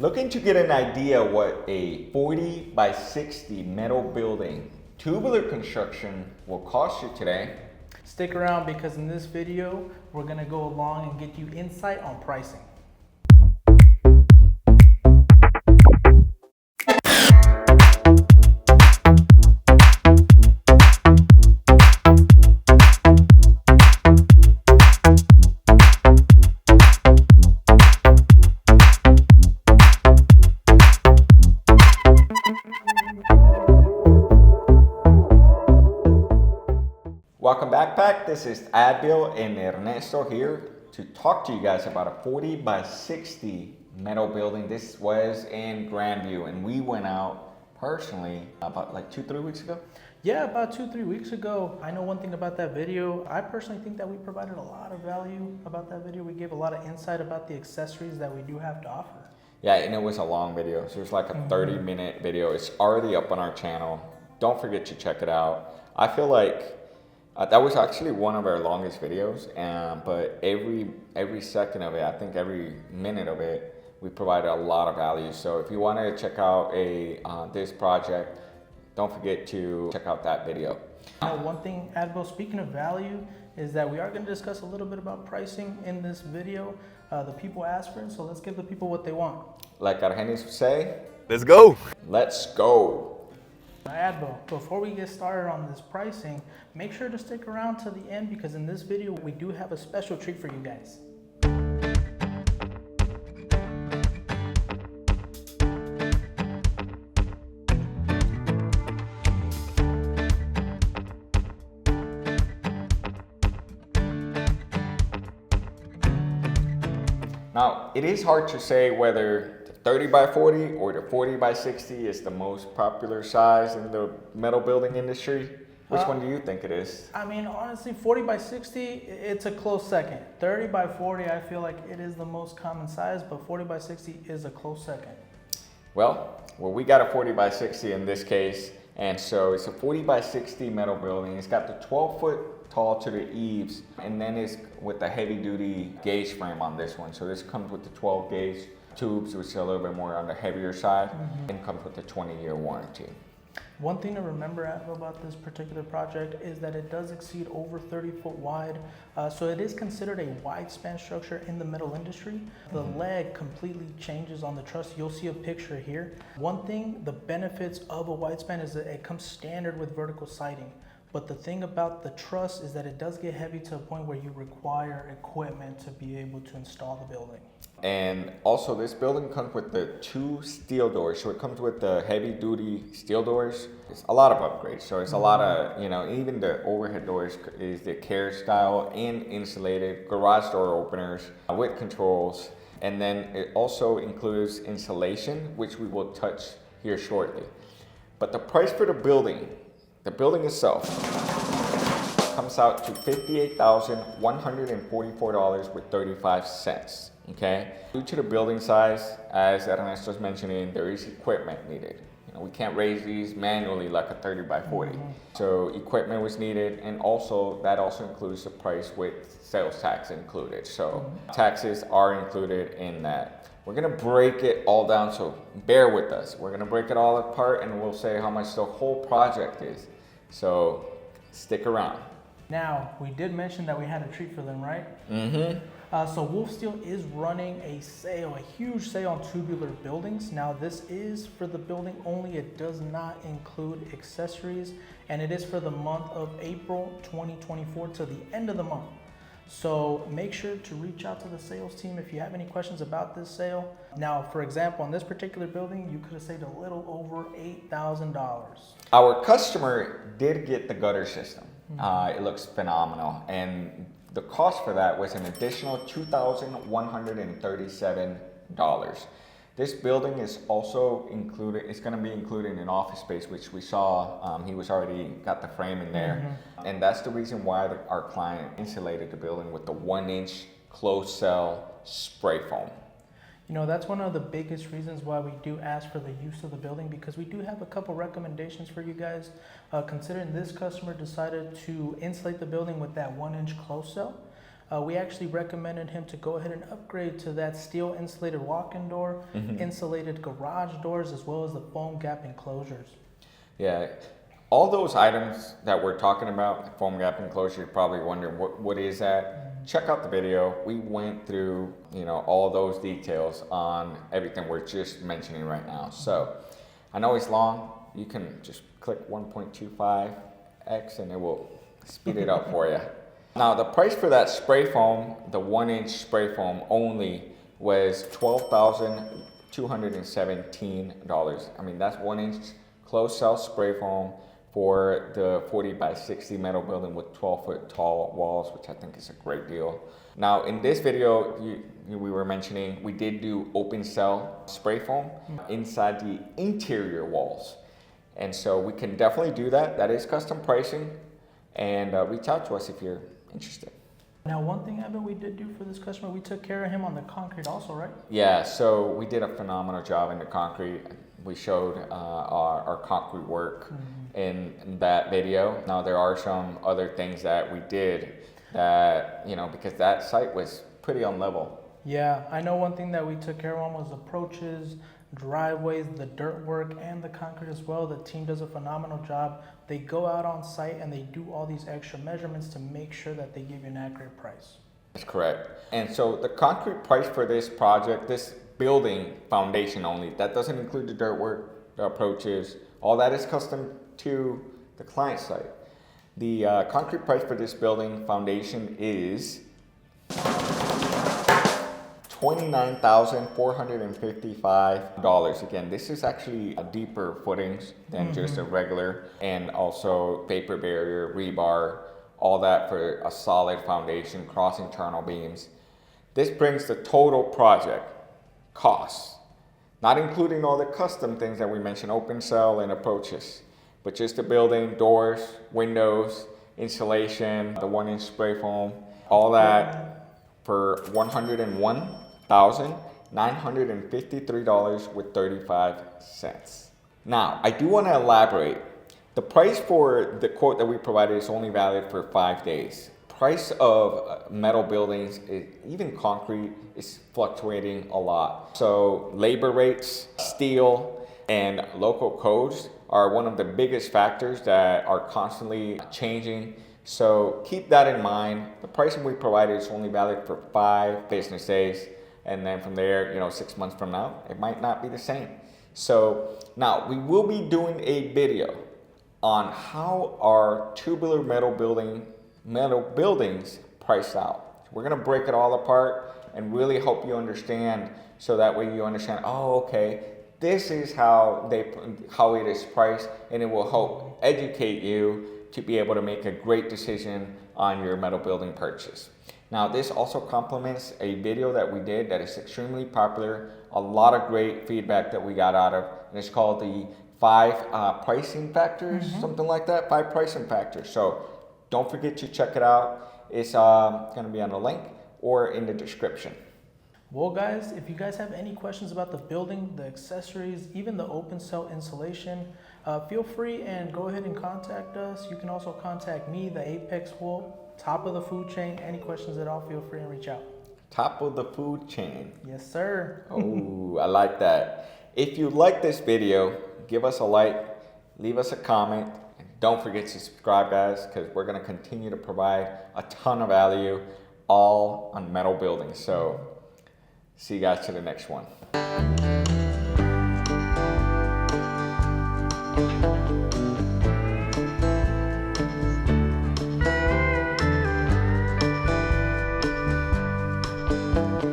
Looking to get an idea what a 40 by 60 metal building tubular construction will cost you today? Stick around because in this video, we're gonna go along and get you insight on pricing. Welcome back. This is Adbeel and Ernesto here to talk to you guys about a 40 by 60 metal building. This was in Grandview and we went out personally about like 2-3 weeks ago. Yeah, about 2-3 weeks ago. I know one thing about that video. I personally think that we provided a lot of value about that video. We gave a lot of insight about the accessories that we do have to offer. Yeah, and it was a long video. So it was like a 30-minute video. It's already up on our channel. Don't forget to check it out. I feel like that was actually one of our longest videos, but every second of it, I think every minute of it, we provided a lot of value. So if you want to check out this project, don't forget to check out that video. One thing, Adbeel, speaking of value, is that we are going to discuss a little bit about pricing in this video. The people asked for it, so let's give the people what they want. Like Argenis would say, let's go. Let's go. Adbeel, before we get started on this pricing, make sure to stick around to the end because in this video we do have a special treat for you guys. Now, it is hard to say whether the 30 by 40 or the 40 by 60 is the most popular size in the metal building industry. Which one do you think it is? I mean, honestly, 40 by 60, it's a close second. 30 by 40, I feel like it is the most common size, but 40 by 60 is a close second. Well, we got a 40 by 60 in this case, and so it's a 40 by 60 metal building. It's got the 12-foot tall to the eaves, and then it's with the heavy-duty gauge frame on this one. So this comes with the 12 gauge tubes, which is a little bit more on the heavier side, and comes with a 20-year warranty. One thing to remember about this particular project is that it does exceed over 30 foot wide. So it is considered a wide span structure in the metal industry. The leg completely changes on the truss. You'll see a picture here. One thing, the benefits of a wide span is that it comes standard with vertical siding. But the thing about the truss is that it does get heavy to a point where you require equipment to be able to install the building. And also this building comes with the 2 steel doors. So it comes with the heavy duty steel doors. It's a lot of upgrades. So it's a lot of, even the overhead doors is the care style and insulated, garage door openers with controls. And then it also includes insulation, which we will touch here shortly. But the price for the building itself comes out to $58,144.35. Okay. Due to the building size, as Ernesto is mentioning, there is equipment needed. We can't raise these manually like a 30 by 40. So equipment was needed, and also that also includes the price with sales tax included. So taxes are included in that. We're gonna break it all down, so bear with us. We're gonna break it all apart and we'll say how much the whole project is. So stick around. Now, we did mention that we had a treat for them, right? So WolfSteel is running a sale, a huge sale on Tubular Buildings. Now, this is for the building only. It does not include accessories, and it is for the month of April 2024 to the end of the month. So make sure to reach out to the sales team if you have any questions about this sale. Now, for example, on this particular building, you could have saved a little over $8,000. Our customer did get the gutter system. It looks phenomenal. And the cost for that was an additional $2,137. This building is also included, it's gonna be included in office space, which we saw, he was already got the frame in there. And that's the reason why our client insulated the building with the 1-inch closed cell spray foam. You know, that's one of the biggest reasons why we do ask for the use of the building, because we do have a couple recommendations for you guys. Considering this customer decided to insulate the building with that 1-inch closed cell, We actually recommended him to go ahead and upgrade to that steel insulated walk-in door, insulated garage doors, as well as the foam gap enclosures. Yeah, all those items that we're talking about, foam gap enclosure, you're probably wondering what is that? Check out the video. We went through, all those details on everything we're just mentioning right now. So I know it's long. You can just click 1.25x and it will speed it up for you. Now the price for that spray foam, the 1-inch spray foam only, was $12,217. I mean, that's 1-inch closed cell spray foam for the 40'x60 metal building with 12-foot tall walls, which I think is a great deal. Now in this video, we were mentioning we did do open cell spray foam inside the interior walls. And so we can definitely do that. That is custom pricing. And reach out to us if you're interested. Now, one thing, Evan, we did do for this customer, we took care of him on the concrete also, right? Yeah, so we did a phenomenal job in the concrete. We showed our concrete work in that video. Now, there are some other things that we did that, because that site was pretty unlevel. Yeah, I know one thing that we took care of was approaches, driveways, the dirt work, and the concrete as well. The team does a phenomenal job. They go out on site and they do all these extra measurements to make sure that they give you an accurate price. That's correct. And so the concrete price for this project, this building foundation only, that doesn't include the dirt work, the approaches, all that is custom to the client site. The concrete price for this building foundation is $29,455. Again, this is actually a deeper footings than just a regular, and also vapor barrier, rebar, all that for a solid foundation, cross internal beams. This brings the total project cost, not including all the custom things that we mentioned, open cell and approaches, but just the building, doors, windows, insulation, the 1-inch spray foam, all that for $101,953.35. Now, I do want to elaborate. The price for the quote that we provided is only valid for 5 days. Price of metal buildings, even concrete, is fluctuating a lot. So labor rates, steel, and local codes are one of the biggest factors that are constantly changing. So keep that in mind. The pricing we provided is only valid for 5 business days. And then from there, 6 months from now, it might not be the same. So now we will be doing a video on how our tubular metal buildings price out. We're gonna break it all apart and really help you understand, so that way you understand, okay, this is how it is priced, and it will help educate you to be able to make a great decision on your metal building purchase. Now, this also complements a video that we did that is extremely popular, a lot of great feedback that we got out of, and it's called the 5 pricing factors, something like that, 5 pricing factors. So don't forget to check it out. It's going to be on the link or in the description. Well, guys, if you guys have any questions about the building, the accessories, even the open cell insulation, feel free and go ahead and contact us. You can also contact me, the Apex Wolf, top of the food chain. Any questions at all, feel free and reach out. Top of the food chain. Yes, sir. Oh, I like that. If you like this video, give us a like, leave us a comment, and don't forget to subscribe, guys, because we're going to continue to provide a ton of value all on metal buildings. So see you guys to the next one.